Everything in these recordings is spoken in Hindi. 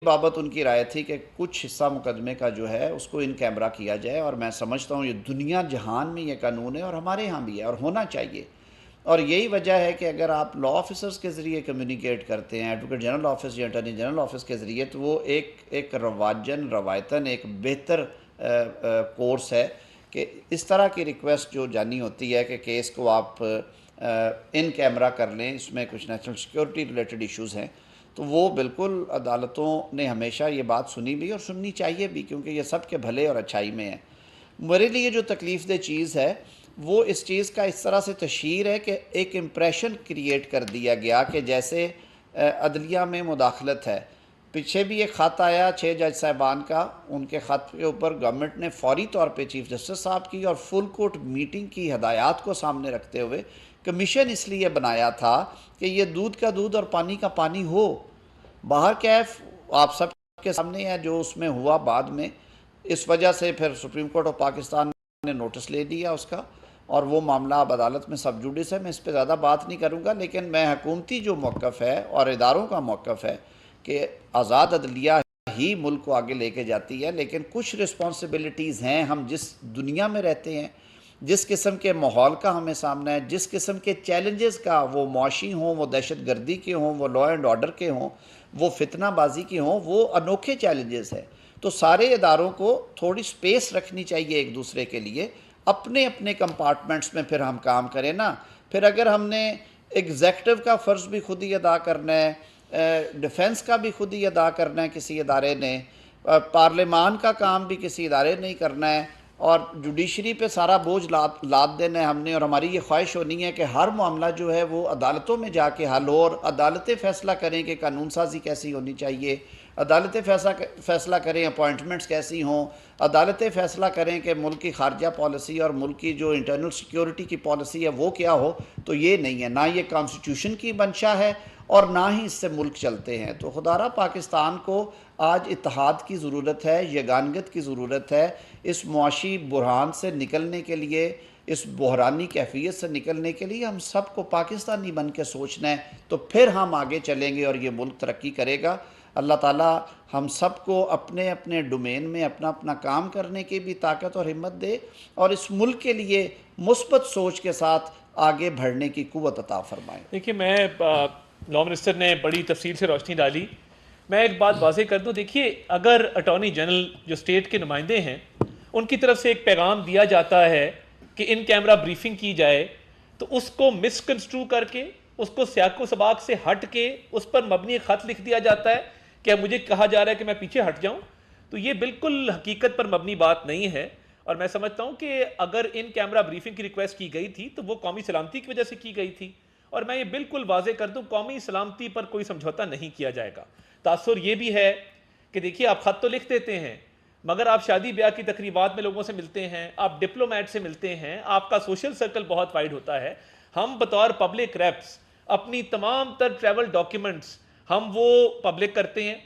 बाबत उनकी राय थी कि कुछ हिस्सा मुकदमे का जो है उसको इन कैमरा किया जाए, और मैं समझता हूँ ये दुनिया जहान में ये कानून है और हमारे यहाँ भी है और होना चाहिए। और यही वजह है कि अगर आप लॉ ऑफिसर्स के ज़रिए कम्युनिकेट करते हैं, एडवोकेट जनरल ऑफिस या अटॉर्नी जनरल ऑफिस के ज़रिए, तो वो एक एक रवायतन एक बेहतर कोर्स है कि इस तरह की रिक्वेस्ट जो जानी होती है कि केस को आप इन कैमरा कर लें, इसमें कुछ नेशनल सिक्योरिटी रिलेटेड इश्यूज़ हैं, तो वो बिल्कुल अदालतों ने हमेशा ये बात सुनी भी और सुननी चाहिए भी, क्योंकि ये सब के भले और अच्छाई में है। मेरे लिए जो तकलीफ़ दह चीज़ है वो इस चीज़ का इस तरह से तशहीर है कि एक इम्प्रेशन क्रिएट कर दिया गया कि जैसे अदलिया में मुदाखलत है। पीछे भी एक ख़त आया 6 जज साहबान का, उनके ख़त के ऊपर गवर्नमेंट ने फौरी तौर पे चीफ जस्टिस साहब की और फुल कोर्ट मीटिंग की हदायत को सामने रखते हुए कमीशन इसलिए बनाया था कि ये दूध का दूध और पानी का पानी हो। बाहर कैफ आप सब के सामने है जो उसमें हुआ बाद में, इस वजह से फिर सुप्रीम कोर्ट ऑफ पाकिस्तान ने नोटिस ले लिया उसका, और वो मामला अब अदालत में सब जुडिस है। मैं इस पर ज़्यादा बात नहीं करूँगा, लेकिन मैं हुकूमती जो मौक़िफ़ है और इदारों का मौक़िफ़ है कि आज़ाद अदलिया ही मुल्क को आगे लेके जाती है, लेकिन कुछ रिस्पॉन्सिबिलिटीज़ हैं। हम जिस दुनिया में रहते हैं, जिस किस्म के माहौल का हमें सामना है, जिस किस्म के चैलेंजेस का, वो मुआशी हों, वो दहशत गर्दी के हों, वो लॉ एंड ऑर्डर के हों, वो फितनाबाजी के हों, वो अनोखे चैलेंजेस हैं। तो सारे इदारों को थोड़ी स्पेस रखनी चाहिए एक दूसरे के लिए, अपने अपने कंपार्टमेंट्स में फिर हम काम करें ना। फिर अगर हमने एग्जेक्टिव का फ़र्ज़ भी खुद ही अदा करना है, डिफेंस का भी खुद ही अदा करना है किसी इदारे ने, पार्लियामान का काम भी किसी इदारे ने ही करना है, और जुडिशरी पे सारा बोझ लाद देना है हमने, और हमारी ये ख्वाहिश होनी है कि हर मामला जो है वो अदालतों में जाके हल हो और अदालतें फ़ैसला करें कि कानून साजी कैसी होनी चाहिए, अदालतें फ़ैसला करें अपॉइंटमेंट्स कैसी हों, अदालतें फ़ैसला करें कि मुल्क की खारजा पॉलिसी और मुल्क की जो इंटरनल सिक्योरिटी की पॉलिसी है वो क्या हो। तो ये नहीं है, ना ये कॉन्स्टिट्यूशन की मंशा है और ना ही इससे मुल्क चलते हैं। तो खुदारा पाकिस्तान को आज इत्तेहाद की ज़रूरत है, यगानगत की ज़रूरत है। इस मुआशी बुरहान से निकलने के लिए, इस बहरानी कैफियत से निकलने के लिए हम सबको पाकिस्तानी बन के सोचना है, तो फिर हम आगे चलेंगे और ये मुल्क तरक्की करेगा। अल्लाह ताला हम सबको अपने अपने डोमेन में अपना अपना काम करने की भी ताकत और हिम्मत दे, और इस मुल्क के लिए मुस्बत सोच के साथ आगे बढ़ने की कुव्वत अता फरमाए। देखिए, मैं लॉ मिनिस्टर ने बड़ी तफसील से रोशनी डाली। मैं एक बात वाज़ेह कर दूं, देखिए, अगर अटॉर्नी जनरल जो स्टेट के नुमाइंदे हैं उनकी तरफ से एक पैगाम दिया जाता है कि इन कैमरा ब्रीफिंग की जाए, तो उसको मिसकंस्ट्रू करके, उसको सियाको सबाक से हट के उस पर मबनी ख़त लिख दिया जाता है कि मुझे कहा जा रहा है कि मैं पीछे हट जाऊं, तो ये बिल्कुल हकीकत पर मबनी बात नहीं है। और मैं समझता हूं कि अगर इन कैमरा ब्रीफिंग की रिक्वेस्ट की गई थी तो वो कौमी सलामती की वजह से की गई थी, और मैं ये बिल्कुल वाजे कर दूं, कौमी सलामती पर कोई समझौता नहीं किया जाएगा। तासुर ये भी है कि देखिए, आप खत तो लिख देते हैं, मगर आप शादी ब्याह की तकरीबात में लोगों से मिलते हैं, आप डिप्लोमेट से मिलते हैं, आपका सोशल सर्कल बहुत वाइड होता है। हम बतौर पब्लिक रेप्स अपनी तमाम तर ट्रैवल डॉक्यूमेंट्स हम वो पब्लिक करते हैं,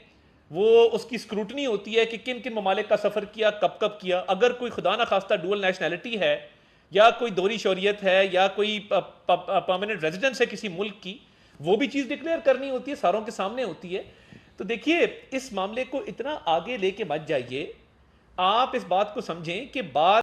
वो उसकी स्क्रूटनी होती है कि किन किन ममालिक का सफ़र किया, कब कब किया। अगर कोई खुदा ना खास्ता डुअल नेशनैलिटी है, या कोई दोहरी शौरियत है, या कोई परमानेंट रेजिडेंस है किसी मुल्क की, वो भी चीज़ डिक्लेयर करनी होती है, सारों के सामने होती है। तो देखिए, इस मामले को इतना आगे लेके मत जाइए। आप इस बात को समझें कि बात